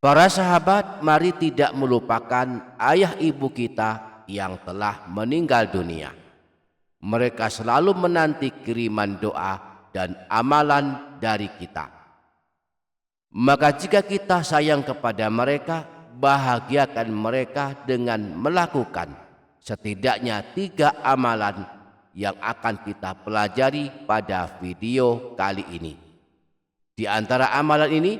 Para sahabat, mari tidak melupakan ayah ibu kita yang telah meninggal dunia. Mereka selalu menanti kiriman doa dan amalan dari kita. Maka jika kita sayang kepada mereka, bahagiakan mereka dengan melakukan setidaknya 3 amalan yang akan kita pelajari pada video kali ini. Di antara amalan ini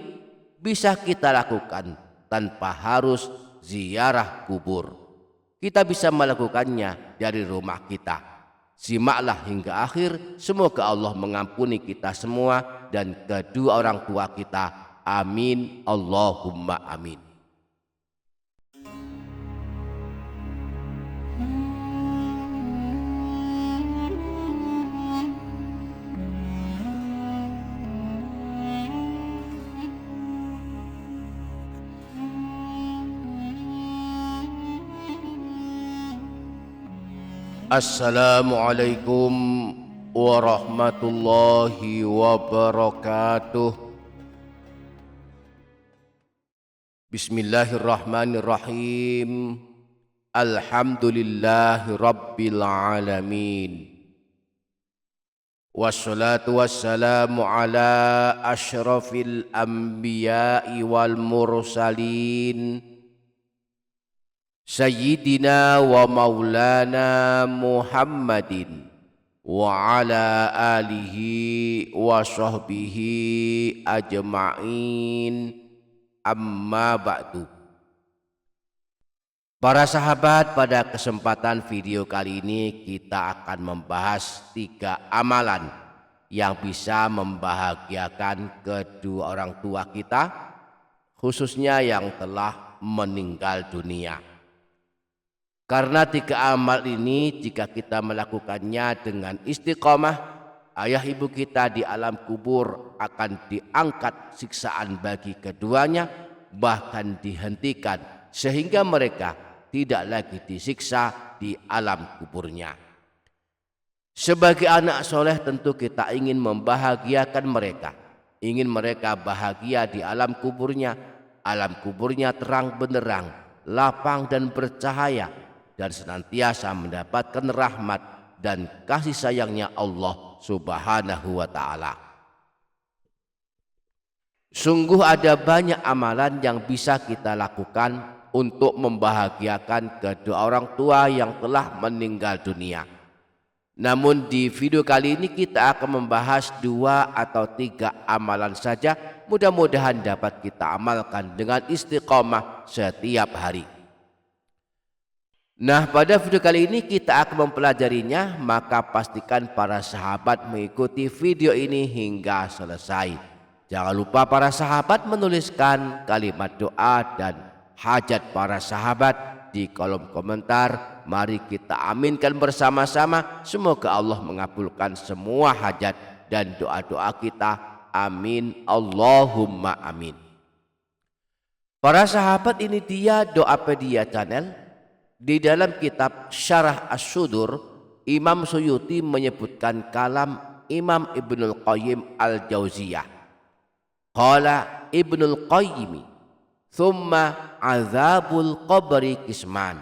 bisa kita lakukan tanpa harus ziarah kubur. Kita bisa melakukannya dari rumah kita. Simaklah hingga akhir. Semoga Allah mengampuni kita semua dan kedua orang tua kita. Amin. Allahumma amin. Assalamualaikum warahmatullahi wabarakatuh. Bismillahirrahmanirrahim. Alhamdulillahi rabbil alamin. Wassalatu wassalamu ala asyrafil anbiya'i wal mursalin Sayyidina wa maulana Muhammadin wa ala alihi wa sahbihi ajma'in, amma ba'du. Para sahabat, pada kesempatan video kali ini kita akan membahas 3 amalan yang bisa membahagiakan kedua orang tua kita, khususnya yang telah meninggal dunia. Karena 3 amal ini jika kita melakukannya dengan istiqomah, ayah ibu kita di alam kubur akan diangkat siksaan bagi keduanya, bahkan dihentikan sehingga mereka tidak lagi disiksa di alam kuburnya. Sebagai anak soleh tentu kita ingin membahagiakan mereka, ingin mereka bahagia di alam kuburnya terang benderang, lapang dan bercahaya, dan senantiasa mendapatkan rahmat dan kasih sayangnya Allah Subhanahu wa ta'ala. Sungguh ada banyak amalan yang bisa kita lakukan untuk membahagiakan kedua orang tua yang telah meninggal dunia. Namun di video kali ini kita akan membahas 2 atau 3 amalan saja. Mudah-mudahan dapat kita amalkan dengan istiqomah setiap hari. Nah, pada video kali ini kita akan mempelajarinya, maka pastikan para sahabat mengikuti video ini hingga selesai. Jangan lupa para sahabat menuliskan kalimat doa dan hajat para sahabat di kolom komentar. Mari kita aminkan bersama-sama. Semoga Allah mengabulkan semua hajat dan doa-doa kita. Amin. Allahumma amin. Para sahabat, ini dia Doapedia Channel. Di dalam kitab Syarah As-Sudur, Imam Suyuti menyebutkan kalam Imam Ibnul Qayyim Al-Jauziyah. Qala Ibnul Qayyim, thumma azabul qabri kisman.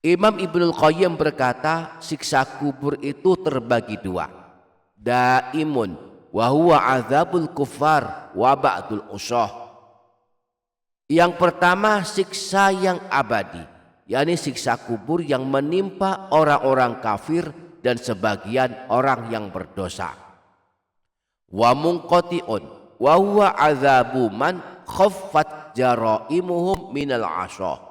Imam Ibnul Qayyim berkata, siksa kubur itu terbagi 2. Daimun wa huwa azabul kuffar wa ba'dul usah. Yang pertama, siksa yang abadi, yakni siksa kubur yang menimpa orang-orang kafir dan sebagian orang yang berdosa. Wa munqati'un wa huwa azabu man khaffat jaraimuhum minal ashah.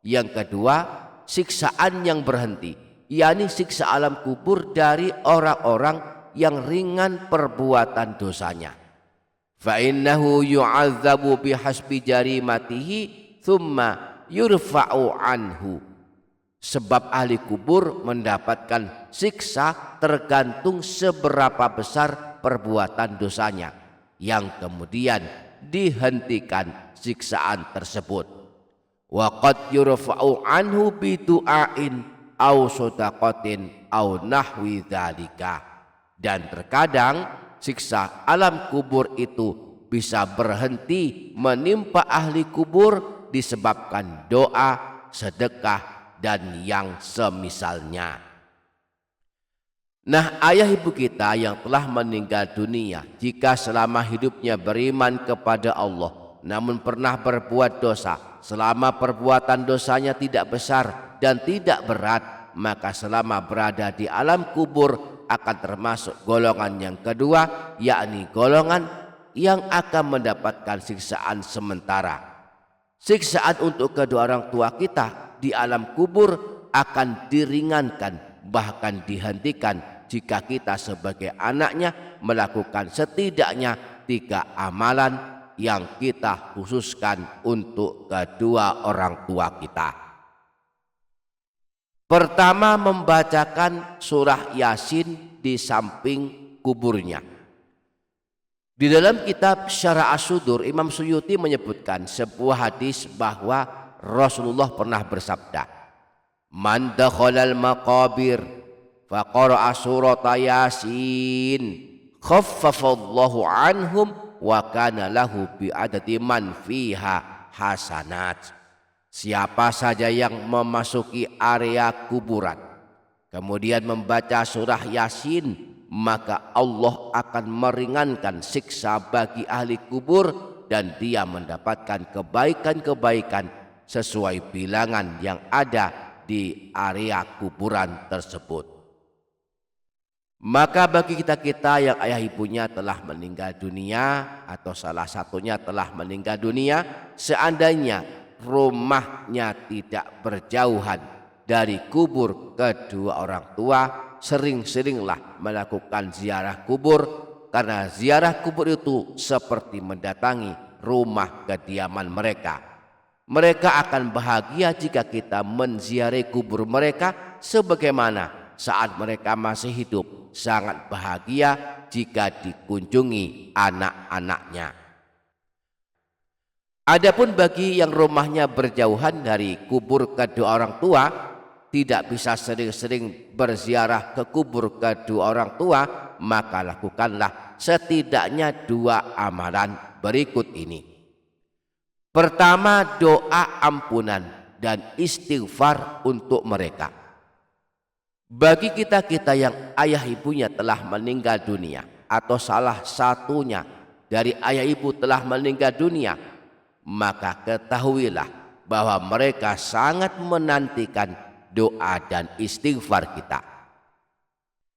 Yang kedua, siksaan yang berhenti, yakni siksa alam kubur dari orang-orang yang ringan perbuatan dosanya. Fa innahu yu'adzabu bihasbi jarimatihi thumma yurfa'u anhu. Sebab ahli kubur mendapatkan siksa tergantung seberapa besar perbuatan dosanya, yang kemudian dihentikan siksaan tersebut. Wa qad yurfa'u anhu bi du'ain aw shadaqatin aw nahwi dzalika. Dan terkadang siksa alam kubur itu bisa berhenti menimpa ahli kubur disebabkan doa, sedekah, dan yang semisalnya. Nah, ayah ibu kita yang telah meninggal dunia, jika selama hidupnya beriman kepada Allah, namun pernah berbuat dosa, selama perbuatan dosanya tidak besar dan tidak berat, maka selama berada di alam kubur akan termasuk golongan yang kedua, yakni golongan yang akan mendapatkan siksaan sementara. Siksaan untuk kedua orang tua kita di alam kubur akan diringankan, bahkan dihentikan jika kita sebagai anaknya melakukan setidaknya 3 amalan yang kita khususkan untuk kedua orang tua kita. Pertama, membacakan surah Yasin di samping kuburnya. Di dalam kitab Syarah As-Sudur, Imam Suyuti menyebutkan sebuah hadis bahwa Rasulullah pernah bersabda, "Man dakhalal maqabir faqara'a surata Yasin khaffafallahu anhum wa kana lahu bi'adadi man fiha hasanat." Siapa saja yang memasuki area kuburan kemudian membaca surah Yasin, maka Allah akan meringankan siksa bagi ahli kubur dan dia mendapatkan kebaikan-kebaikan sesuai bilangan yang ada di area kuburan tersebut. Maka bagi kita-kita yang ayah ibunya telah meninggal dunia atau salah satunya telah meninggal dunia, seandainya rumahnya tidak berjauhan dari kubur kedua orang tua, sering-seringlah melakukan ziarah kubur, karena ziarah kubur itu seperti mendatangi rumah kediaman mereka. Mereka akan bahagia jika kita menziarahi kubur mereka, sebagaimana saat mereka masih hidup sangat bahagia jika dikunjungi anak-anaknya. Adapun bagi yang rumahnya berjauhan dari kubur kedua orang tua, tidak bisa sering-sering berziarah ke kubur kedua orang tua, maka lakukanlah setidaknya 2 amalan berikut ini. Pertama, doa ampunan dan istighfar untuk mereka. Bagi kita-kita yang ayah ibunya telah meninggal dunia atau salah satunya dari ayah ibu telah meninggal dunia, maka ketahuilah bahwa mereka sangat menantikan doa dan istighfar kita.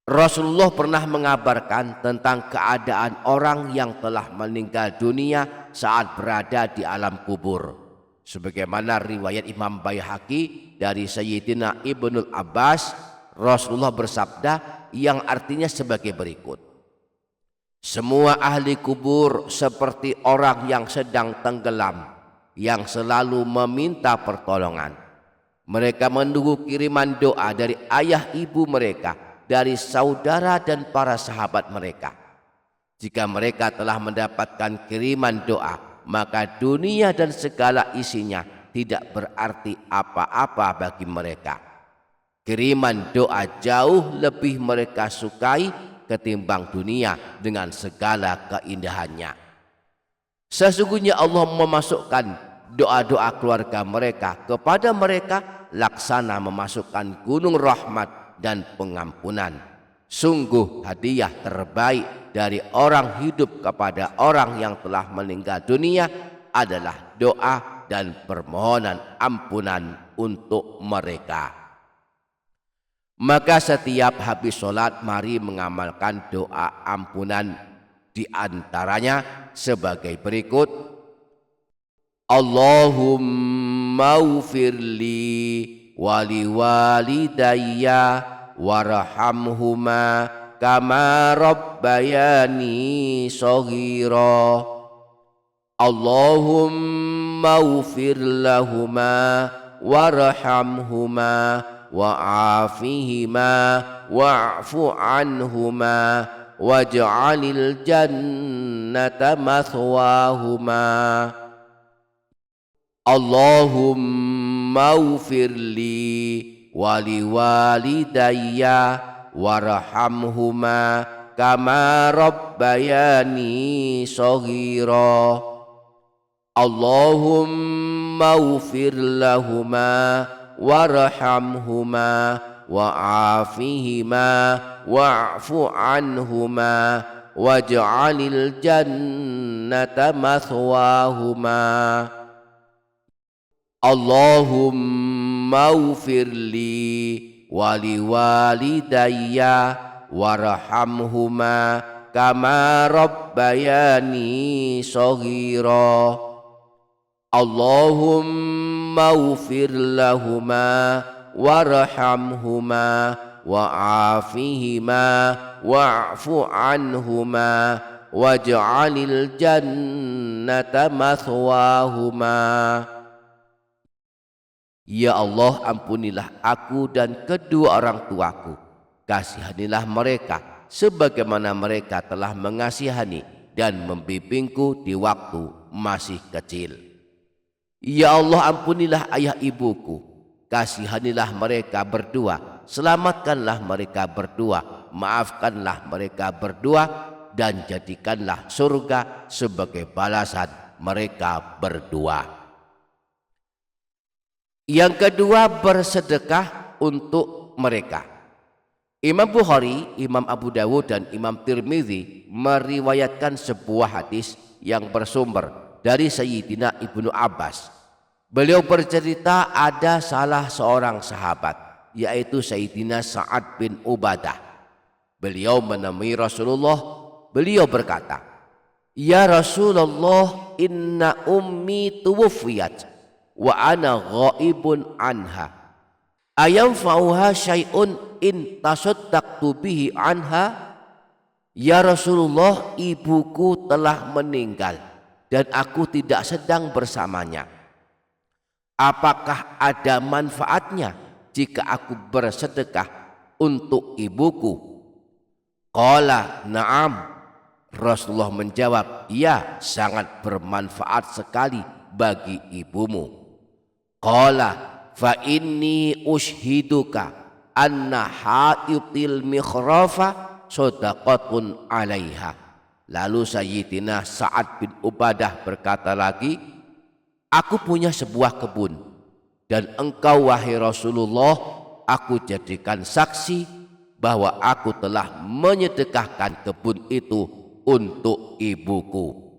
Rasulullah pernah mengabarkan tentang keadaan orang yang telah meninggal dunia saat berada di alam kubur. Sebagaimana riwayat Imam Baihaqi dari Sayyidina Ibnul Abbas, Rasulullah bersabda yang artinya sebagai berikut: "Semua ahli kubur seperti orang yang sedang tenggelam, yang selalu meminta pertolongan. Mereka menunggu kiriman doa dari ayah ibu mereka, dari saudara dan para sahabat mereka. Jika mereka telah mendapatkan kiriman doa, maka dunia dan segala isinya tidak berarti apa-apa bagi mereka. Kiriman doa jauh lebih mereka sukai ketimbang dunia dengan segala keindahannya. Sesungguhnya Allah memasukkan doa-doa keluarga mereka kepada mereka laksana memasukkan gunung rahmat dan pengampunan. Sungguh hadiah terbaik dari orang hidup kepada orang yang telah meninggal dunia adalah doa dan permohonan ampunan untuk mereka." Maka setiap habis sholat mari mengamalkan doa ampunan, di antaranya sebagai berikut: "Allahumma ufirli wali walidayya warhamhuma kama rabbayani shaghira. Allahumma ufir lahuma warhamhuma wa'afihima wa'fu anhuma waj'alil jannata mathwahuma. Allahumma ufirli wali walidayya warhamhuma kama rabbayani shaghira. Allahumma ighfir lahuma warhamhuma wa'afihima wa'fu anhuma waj'alil jannata mathwahuma. Allahumma ighfir li wa liwalidayya warhamhuma kama rabbayani shaghira. Allahumma ighfir lahuma warhamhuma wa'afihima wa'fu anhuma waj'alil jannata mathwahuma. Ya Allah, ampunilah aku dan kedua orang tuaku, kasihanilah mereka sebagaimana mereka telah mengasihani dan membimbingku di waktu masih kecil. Ya Allah, ampunilah ayah ibuku, kasihanilah mereka berdua, selamatkanlah mereka berdua, maafkanlah mereka berdua, dan jadikanlah surga sebagai balasan mereka berdua. Yang kedua, bersedekah untuk mereka. Imam Bukhari, Imam Abu Dawud, dan Imam Tirmidzi meriwayatkan sebuah hadis yang bersumber dari Sayyidina Ibnu Abbas. Beliau bercerita ada salah seorang sahabat, yaitu Sayyidina Sa'ad bin Ubadah. Beliau menemui Rasulullah. Beliau berkata, "Ya Rasulullah, inna ummi tuwfiyat wa ana ghaibun anha. Ayamfa'uha syai'un in tasaddaqtu bihi anha?" Ya Rasulullah, ibuku telah meninggal dan aku tidak sedang bersamanya. Apakah ada manfaatnya jika aku bersedekah untuk ibuku? Qala na'am. Rasulullah menjawab, ya, sangat bermanfaat sekali bagi ibumu. Qala fa inni ushiduka anna haitil mikhrafa shadaqatun alaiha. Lalu Sayyidina Sa'ad bin Ubadah berkata lagi, aku punya sebuah kebun, dan engkau wahai Rasulullah, aku jadikan saksi bahwa aku telah menyedekahkan kebun itu untuk ibuku.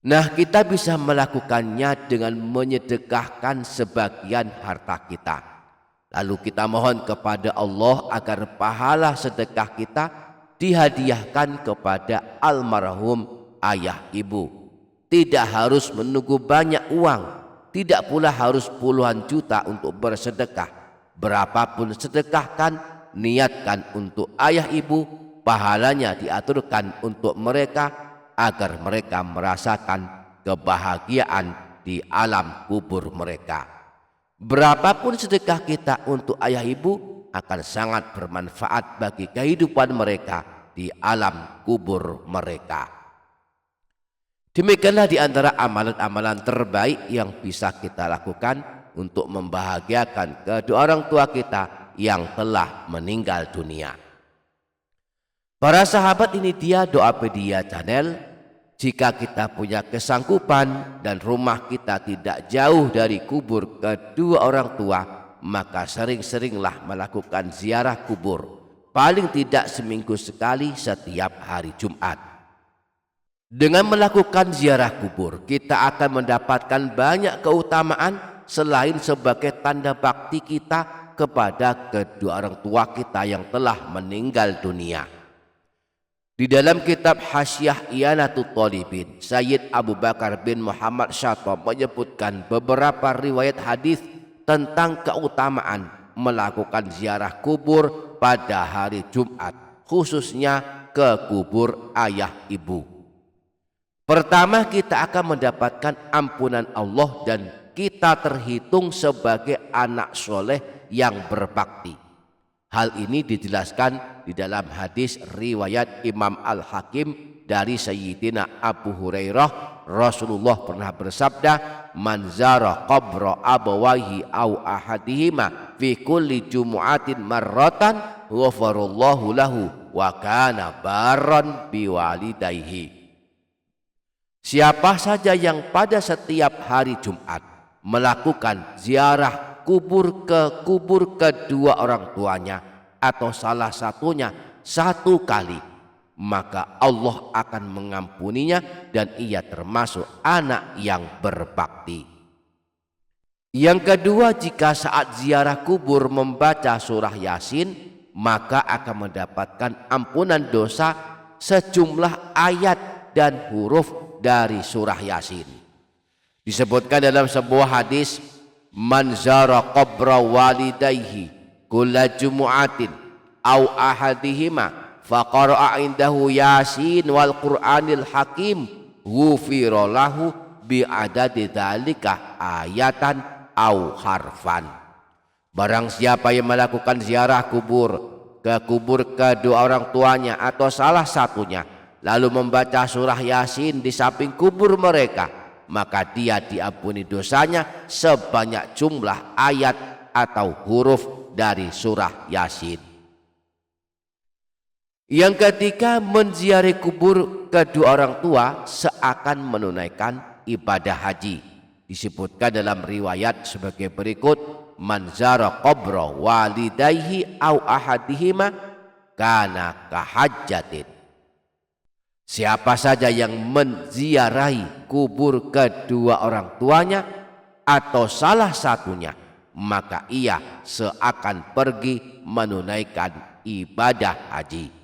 Nah, kita bisa melakukannya dengan menyedekahkan sebagian harta kita. Lalu kita mohon kepada Allah agar pahala sedekah kita dihadiahkan kepada almarhum ayah ibu. Tidak harus menunggu banyak uang, tidak pula harus puluhan juta untuk bersedekah. Berapapun sedekahkan, niatkan untuk ayah ibu, pahalanya diaturkan untuk mereka agar mereka merasakan kebahagiaan di alam kubur mereka. Berapapun sedekah kita untuk ayah ibu akan sangat bermanfaat bagi kehidupan mereka di alam kubur mereka. Demikianlah di antara amalan-amalan terbaik yang bisa kita lakukan untuk membahagiakan kedua orang tua kita yang telah meninggal dunia. Para sahabat, ini dia Doapedia Channel. Jika kita punya kesanggupan dan rumah kita tidak jauh dari kubur kedua orang tua, maka sering-seringlah melakukan ziarah kubur. Paling tidak seminggu sekali setiap hari Jumat. Dengan melakukan ziarah kubur, kita akan mendapatkan banyak keutamaan selain sebagai tanda bakti kita kepada kedua orang tua kita yang telah meninggal dunia. Di dalam kitab Hasyiah Iyanatut Thalibin, Sayyid Abu Bakar bin Muhammad Syattab menyebutkan beberapa riwayat hadis tentang keutamaan melakukan ziarah kubur pada hari Jumat, khususnya ke kubur ayah ibu. Pertama, kita akan mendapatkan ampunan Allah dan kita terhitung sebagai anak soleh yang berbakti. Hal ini dijelaskan di dalam hadis riwayat Imam Al-Hakim dari Sayyidina Abu Hurairah. Rasulullah pernah bersabda, man zara qabra abawaihi au ahadihima fi kulli jumu'atin marratan ghafarallahu lahu wa kana barran biwalidayhi. Siapa saja yang pada setiap hari Jumat melakukan ziarah kubur kedua orang tuanya atau salah satunya satu kali, maka Allah akan mengampuninya dan ia termasuk anak yang berbakti. Yang kedua, jika saat ziarah kubur membaca surah Yasin, maka akan mendapatkan ampunan dosa sejumlah ayat dan huruf dari surah Yasin. Disebutkan dalam sebuah hadis, man zara qabra walidayhi kulla jumu'atin au ahadihima faqara'a indahu Yasin wal Qur'anil Hakim ghufira lahu bi'adadi dzalika ayatan au harfan. Barang siapa yang melakukan ziarah kubur kedua orang tuanya atau salah satunya, lalu membaca surah Yasin di samping kubur mereka, maka dia diampuni dosanya sebanyak jumlah ayat atau huruf dari surah Yasin. Yang ketiga, menziarahi kubur kedua orang tua seakan menunaikan ibadah haji. Disebutkan dalam riwayat sebagai berikut, man zara qabra walidayhi au ahadihima kana kahajjatin. Siapa saja yang menziarahi kubur kedua orang tuanya atau salah satunya, maka ia seakan pergi menunaikan ibadah haji.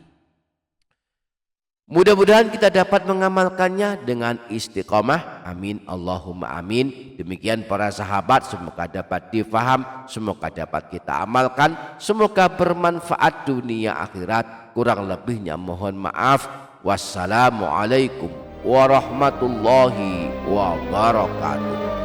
Mudah-mudahan kita dapat mengamalkannya dengan istiqomah. Amin Allahumma amin. Demikian para sahabat, semoga dapat difaham, semoga dapat kita amalkan, semoga bermanfaat dunia akhirat. Kurang lebihnya mohon maaf. Wassalamualaikum warahmatullahi wabarakatuh.